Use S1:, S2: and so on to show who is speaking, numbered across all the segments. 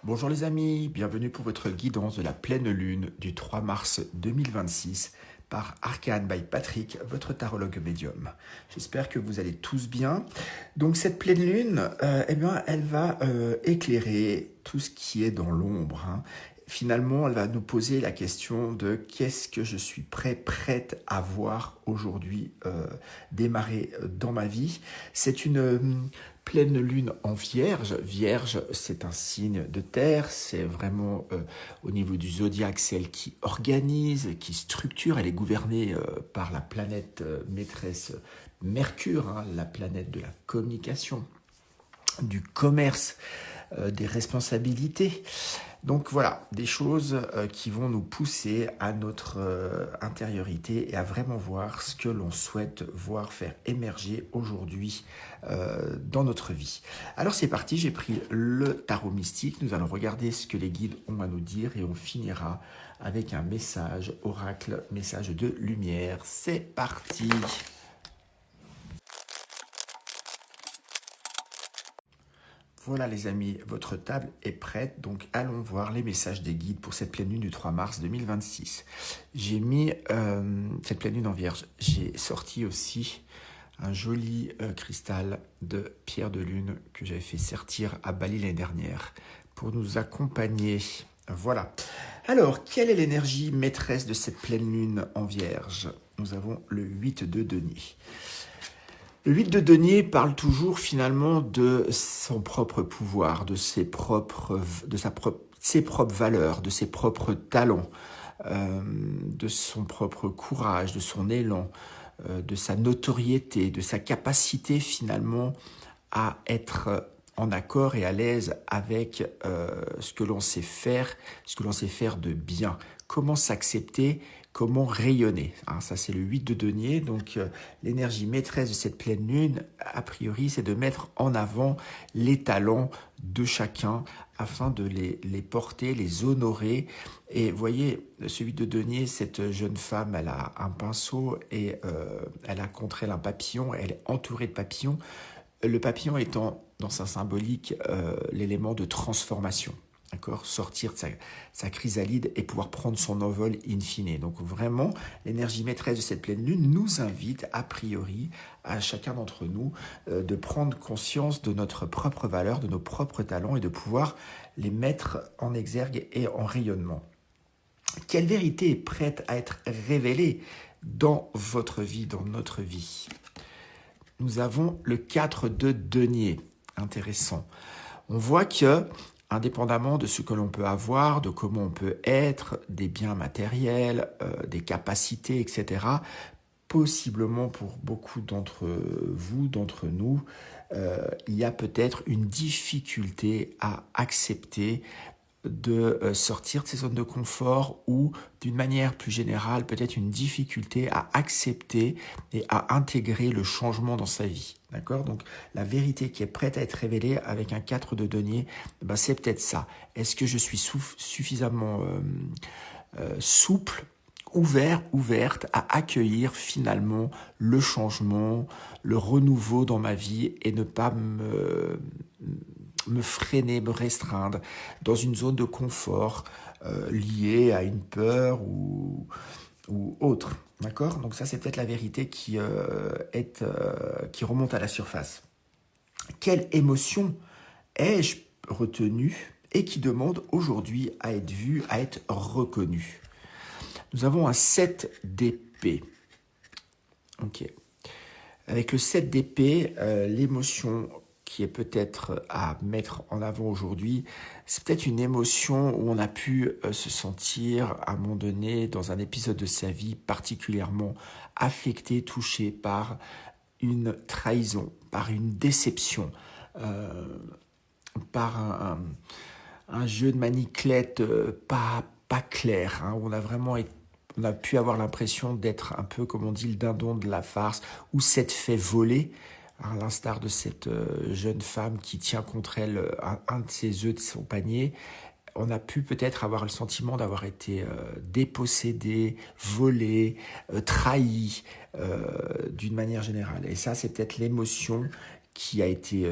S1: Bonjour les amis, bienvenue pour votre guidance de la pleine lune du 3 mars 2026 par Arcane by Patrick, votre tarologue médium. J'espère que vous allez tous bien. Donc cette pleine lune, elle va éclairer tout ce qui est dans l'ombre. Finalement, elle va nous poser la question de qu'est-ce que je suis prête à voir aujourd'hui démarrer dans ma vie. C'est une pleine lune en Vierge. Vierge, c'est un signe de terre, c'est vraiment au niveau du zodiaque, celle qui organise, qui structure. Elle est gouvernée par la planète maîtresse Mercure, la planète de la communication, du commerce, des responsabilités. Donc voilà, des choses qui vont nous pousser à notre intériorité et à vraiment voir ce que l'on souhaite voir faire émerger aujourd'hui dans notre vie. Alors c'est parti, j'ai pris le tarot mystique, nous allons regarder ce que les guides ont à nous dire et on finira avec un message oracle, message de lumière. C'est parti! Voilà les amis, votre table est prête, donc allons voir les messages des guides pour cette pleine lune du 3 mars 2026. J'ai mis cette pleine lune en Vierge, j'ai sorti aussi un joli cristal de pierre de lune que j'avais fait sertir à Bali l'année dernière pour nous accompagner. Voilà. Alors, quelle est l'énergie maîtresse de cette pleine lune en Vierge? Nous avons le 8 de denier. Le 8 de denier parle toujours finalement de son propre pouvoir, de ses propres valeurs, de ses propres talents, de son propre courage, de son élan, de sa notoriété, de sa capacité finalement à être en accord et à l'aise avec ce que l'on sait faire de bien. Comment s'accepter, comment rayonner. Ça, c'est le 8 de denier. Donc, l'énergie maîtresse de cette pleine lune, a priori, c'est de mettre en avant les talents de chacun afin de les porter, les honorer. Et voyez, ce 8 de denier, cette jeune femme, elle a un pinceau et elle a contre elle un papillon. Elle est entourée de papillons. Le papillon étant, dans sa symbolique, l'élément de transformation. D'accord, sortir de sa chrysalide et pouvoir prendre son envol in fine. Donc vraiment, l'énergie maîtresse de cette pleine lune nous invite, a priori, à chacun d'entre nous, de prendre conscience de notre propre valeur, de nos propres talents et de pouvoir les mettre en exergue et en rayonnement. Quelle vérité est prête à être révélée dans votre vie, dans notre vie? Nous avons le 4 de denier. Intéressant. On voit que, indépendamment de ce que l'on peut avoir, de comment on peut être, des biens matériels, des capacités, etc., possiblement pour beaucoup d'entre vous, d'entre nous, il y a peut-être une difficulté à accepter de sortir de ses zones de confort ou, d'une manière plus générale, peut-être une difficulté à accepter et à intégrer le changement dans sa vie. D'accord? Donc, la vérité qui est prête à être révélée avec un 4 de denier, c'est peut-être ça. Est-ce que je suis suffisamment souple, ouverte à accueillir finalement le changement, le renouveau dans ma vie et ne pas me freiner, me restreindre dans une zone de confort liée à une peur ou autre. D'accord? Donc ça, c'est peut-être la vérité qui remonte à la surface. Quelle émotion ai-je retenue et qui demande aujourd'hui à être vue, à être reconnue? Nous avons un 7 d'épée. Ok. Avec le 7 d'épée, l'émotion qui est peut-être à mettre en avant aujourd'hui, c'est peut-être une émotion où on a pu se sentir à un moment donné dans un épisode de sa vie particulièrement affecté, touché par une trahison, par une déception, par un jeu de maniclette pas clair, où on a pu avoir l'impression d'être un peu, comme on dit, le dindon de la farce, ou s'être fait voler, à l'instar de cette jeune femme qui tient contre elle un de ses œufs de son panier. On a pu peut-être avoir le sentiment d'avoir été dépossédé, volé, trahi d'une manière générale. Et ça, c'est peut-être l'émotion qui a été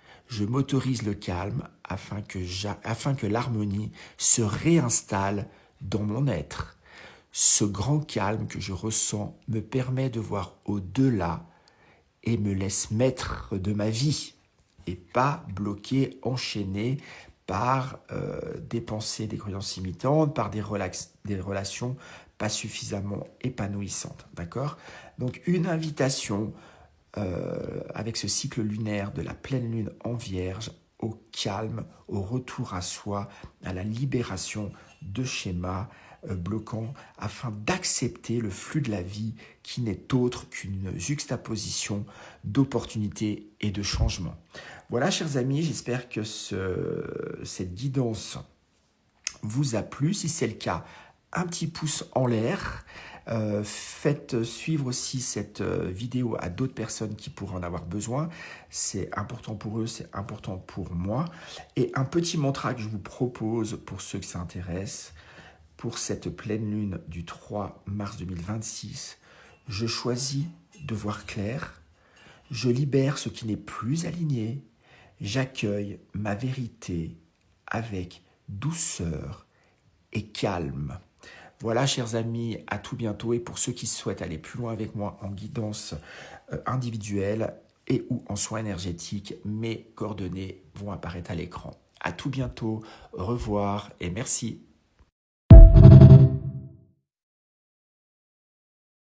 S1: Je m'autorise le calme afin que l'harmonie se réinstalle dans mon être. Ce grand calme que je ressens me permet de voir au-delà et me laisse maître de ma vie et pas bloqué, enchaîné par des pensées, des croyances imitantes, par des relations pas suffisamment épanouissantes. D'accord? Donc une invitation avec ce cycle lunaire de la pleine lune en Vierge au calme, au retour à soi, à la libération de schémas bloquants afin d'accepter le flux de la vie qui n'est autre qu'une juxtaposition d'opportunités et de changements. Voilà, chers amis, j'espère que cette guidance vous a plu. Si c'est le cas, un petit pouce en l'air. Faites suivre aussi cette vidéo à d'autres personnes qui pourraient en avoir besoin. C'est important pour eux, c'est important pour moi. Et un petit mantra que je vous propose pour ceux que ça intéresse, pour cette pleine lune du 3 mars 2026, je choisis de voir clair, je libère ce qui n'est plus aligné, j'accueille ma vérité avec douceur et calme. Voilà, chers amis, à tout bientôt. Et pour ceux qui souhaitent aller plus loin avec moi en guidance individuelle et ou en soins énergétiques, mes coordonnées vont apparaître à l'écran. À tout bientôt, au revoir et merci.